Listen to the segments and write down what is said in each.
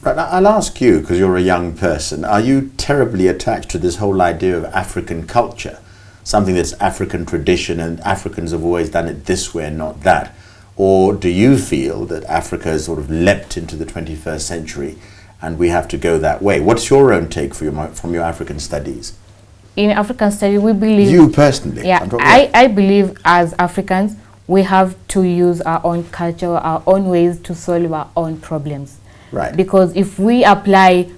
Right, I'll ask you, because you're a young person, are you terribly attached to this whole idea of African culture? Something that's African tradition and Africans have always done it this way and not that? Or do you feel that Africa has sort of leapt into the 21st century and we have to go that way? What's your own take from your African studies? In African studies, we believe... You personally? Yeah, I believe as Africans, we have to use our own culture, our own ways to solve our own problems. Right. Because if we apply,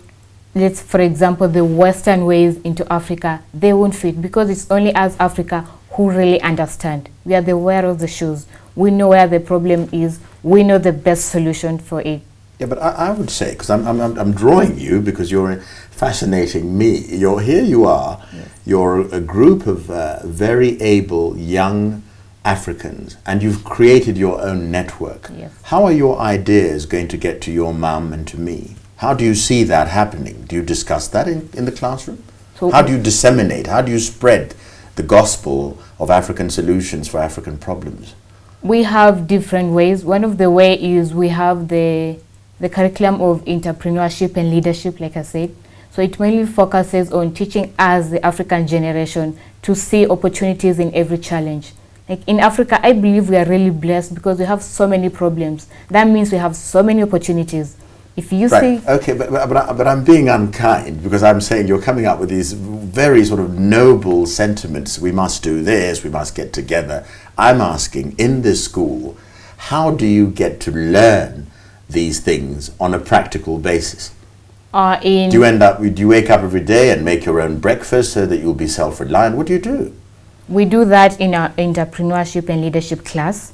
let's for example, the Western ways into Africa, they won't fit, because it's only as Africa who really understand. We are the wearer of the shoes. We know where the problem is. We know the best solution for it. Yeah, but I would say, because I'm drawing you because you're fascinating me. Here you are, yes. You're a group of very able young Africans, and you've created your own network. Yes. How are your ideas going to get to your mum and to me? How do you see that happening? Do you discuss that in the classroom? So how do you disseminate? How do you spread the gospel of African solutions for African problems? We have different ways. One of the ways is we have the curriculum of entrepreneurship and leadership, like I said. So it mainly focuses on teaching us, the African generation, to see opportunities in every challenge. Like in Africa, I believe we are really blessed because we have so many problems. That means we have so many opportunities. If you see... Okay, but I'm being unkind because I'm saying you're coming up with these very sort of noble sentiments. We must do this, we must get together. I'm asking, in this school, how do you get to learn these things on a practical basis? Do you wake up every day and make your own breakfast so that you'll be self-reliant? What do you do? We do that in our entrepreneurship and leadership class.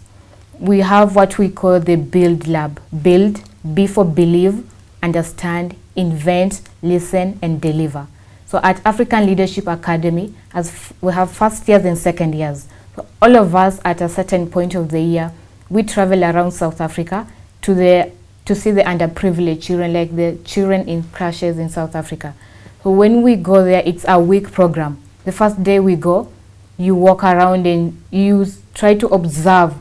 We have what we call the Build Lab. Build, B for believe, understand, invent, listen, and deliver. So at African Leadership Academy, as we have first years and second years. So all of us at a certain point of the year, we travel around South Africa to see the underprivileged children, like the children in crashes in South Africa. So when we go there, it's a week program. The first day we go, you walk around and you try to observe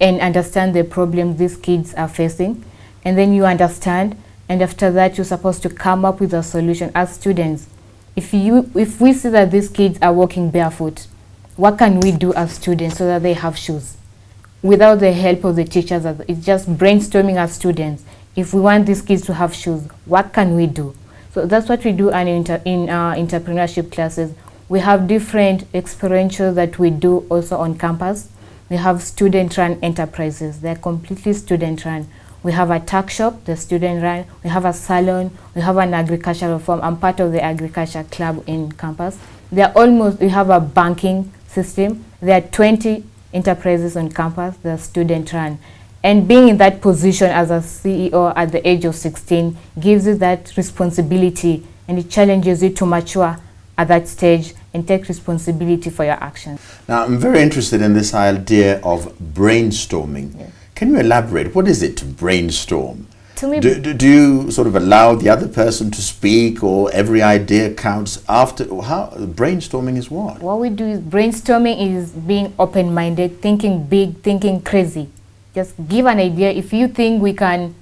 and understand the problems these kids are facing. And then you understand, and after that you're supposed to come up with a solution as students. If we see that these kids are walking barefoot, what can we do as students so that they have shoes? Without the help of the teachers, it's just brainstorming as students. If we want these kids to have shoes, what can we do? So that's what we do in our entrepreneurship classes. We have different experientials that we do also on campus. We have student-run enterprises. They're completely student-run. We have a tuck shop, the student-run. We have a salon. We have an agricultural farm. I'm part of the agriculture club in campus. We have a banking system. There are 20 enterprises on campus. They're student-run. And being in that position as a CEO at the age of 16 gives you that responsibility, and it challenges you to mature at that stage and take responsibility for your actions. Now, I'm very interested in this idea of brainstorming. Yeah. Can you elaborate? What is it to brainstorm? To me, do you sort of allow the other person to speak, or every idea counts after? How brainstorming is what? What we do is brainstorming is being open-minded, thinking big, thinking crazy. Just give an idea. If you think we can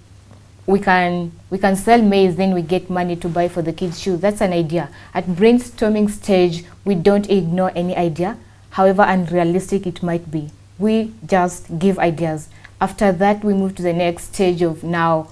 sell maize, then we get money to buy for the kids' shoes. That's an idea. At brainstorming stage, we don't ignore any idea, however unrealistic it might be. We just give ideas. After that, we move to the next stage of now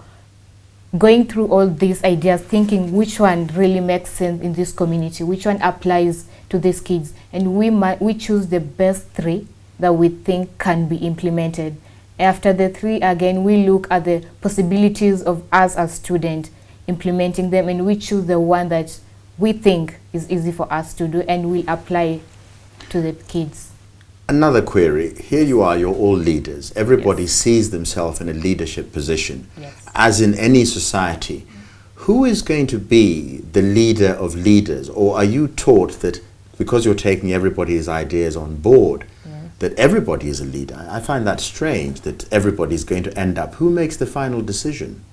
going through all these ideas, thinking which one really makes sense in this community, which one applies to these kids, and we choose the best 3 that we think can be implemented. After the 3, again, we look at the possibilities of us as students implementing them, and we choose the one that we think is easy for us to do and will apply to the kids. Another query. Here you are, you're all leaders. Everybody sees themselves in a leadership position. Yes. As in any society, who is going to be the leader of leaders? Or are you taught that because you're taking everybody's ideas on board, that everybody is a leader? I find that strange, that everybody is going to end up. Who makes the final decision?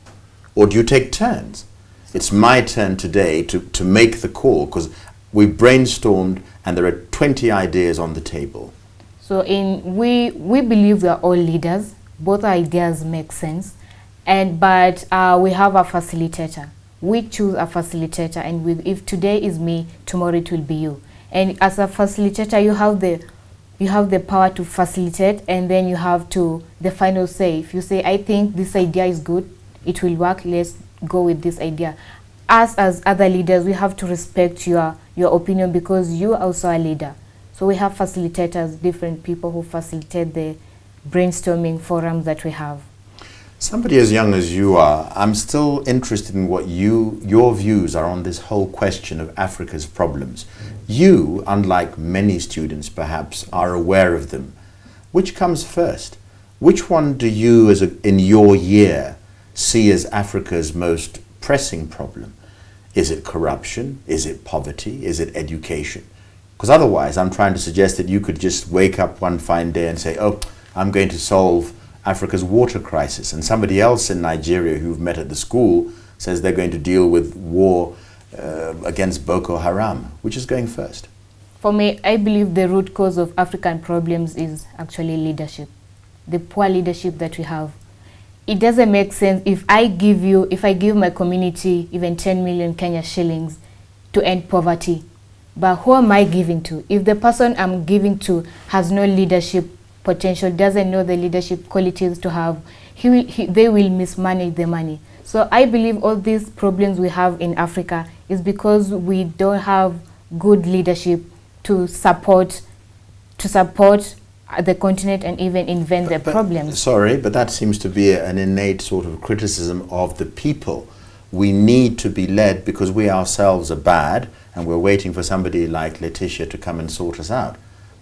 Or do you take turns? It's my turn today to make the call because we brainstormed and there are 20 ideas on the table. So we believe we are all leaders. Both ideas make sense. But we have a facilitator. We choose a facilitator, and if today is me, tomorrow it will be you. And as a facilitator, you have the power to facilitate, and then you have the final say. If you say, I think this idea is good, it will work, let's go with this idea. Us as other leaders, we have to respect your opinion, because you are also a leader. So we have facilitators, different people who facilitate the brainstorming forums that we have. Somebody as young as you are, I'm still interested in what your views are on this whole question of Africa's problems. You, unlike many students perhaps, are aware of them. Which comes first? Which one do you, in your year, see as Africa's most pressing problem? Is it corruption? Is it poverty? Is it education? Because otherwise, I'm trying to suggest that you could just wake up one fine day and say, oh, I'm going to solve Africa's water crisis, and somebody else in Nigeria who you've met at the school says they're going to deal with war against Boko Haram. Which is going first? For me, I believe the root cause of African problems is actually leadership, the poor leadership that we have. It doesn't make sense if I give my community even 10 million Kenya shillings to end poverty, but who am I giving to? If the person I'm giving to has no leadership potential, doesn't know the leadership qualities to have, they will mismanage the money. So I believe all these problems we have in Africa is because we don't have good leadership to support the continent and even invent the problems. Sorry, but that seems to be an innate sort of criticism of the people. We need to be led because we ourselves are bad, and we're waiting for somebody like Laetitia to come and sort us out.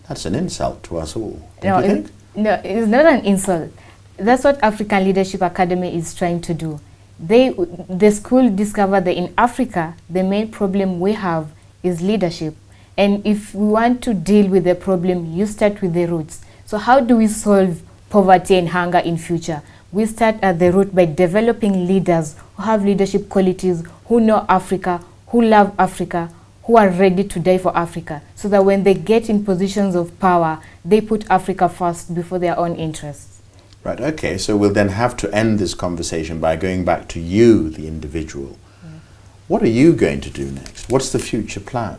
That's an insult to us all, don't you think? No, it's not an insult. That's what African Leadership Academy is trying to do. The school discovered that in Africa, the main problem we have is leadership. And if we want to deal with the problem, you start with the roots. So how do we solve poverty and hunger in future? We start at the root by developing leaders who have leadership qualities, who know Africa, who love Africa, who are ready to die for Africa, so that when they get in positions of power, they put Africa first before their own interests. Right, okay, so we'll then have to end this conversation by going back to you, the individual. Yeah. What are you going to do next? What's the future plan?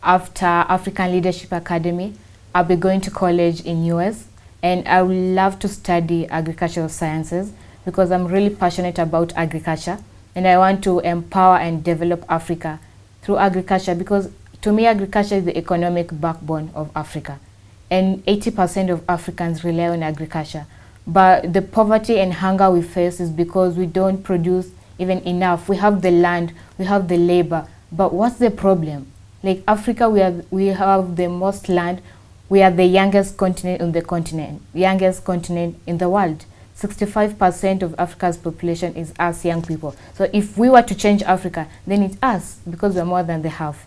After African Leadership Academy, I'll be going to college in US, and I would love to study agricultural sciences because I'm really passionate about agriculture, and I want to empower and develop Africa through agriculture, because to me agriculture is the economic backbone of Africa, and 80% of Africans rely on agriculture. But the poverty and hunger we face is because we don't produce even enough. We have the land, we have the labor, but what's the problem? Like Africa, we have the most land, we are the youngest continent on the continent, youngest continent in the world. 65% of Africa's population is us young people. So if we were to change Africa, then it's us, because we're more than the half.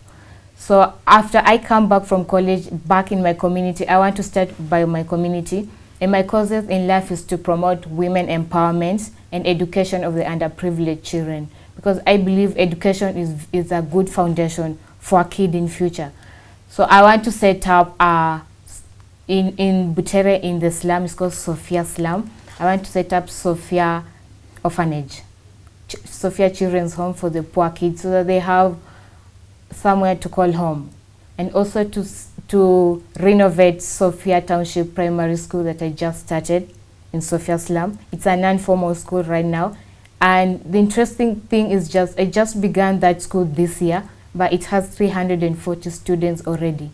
So after I come back from college, back in my community, I want to start by my community. And my causes in life is to promote women empowerment and education of the underprivileged children, because I believe education is a good foundation for a kid in future. So I want to set up in Butere, in the slum, it's called Sophia Slum. I want to set up Sophia Orphanage, Sophia Children's Home for the poor kids, so that they have somewhere to call home. And also to renovate Sophia Township Primary School that I just started in Sophia Slum. It's a non-formal school right now. And the interesting thing is I just began that school this year, but it has 340 students already.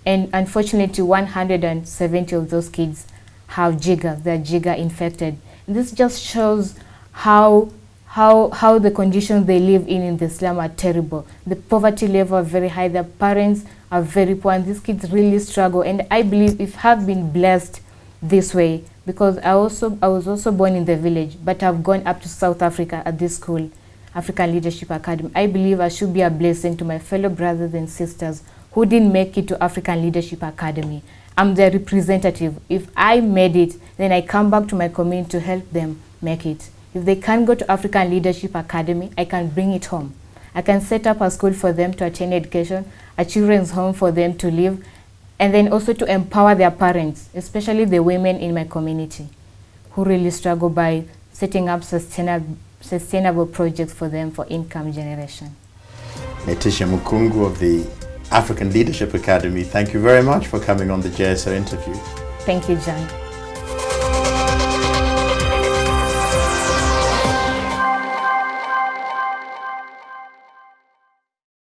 And unfortunately, 170 of those kids have Jigga, they're Jigga infected. And this just shows how the conditions they live in the slum are terrible. The poverty level are very high, their parents are very poor, and these kids really struggle. And I believe if I've been blessed this way, because I was also born in the village, but I've gone up to South Africa at this school, African Leadership Academy. I believe I should be a blessing to my fellow brothers and sisters who didn't make it to African Leadership Academy. I'm the representative. If I made it, then I come back to my community to help them make it. If they can't go to African Leadership Academy, I can bring it home. I can set up a school for them to attend education, a children's home for them to live, and then also to empower their parents, especially the women in my community who really struggle by setting up sustainable projects for them for income generation. Laetitia Mukungu of the African Leadership Academy, thank you very much for coming on the JSO interview. Thank you, John.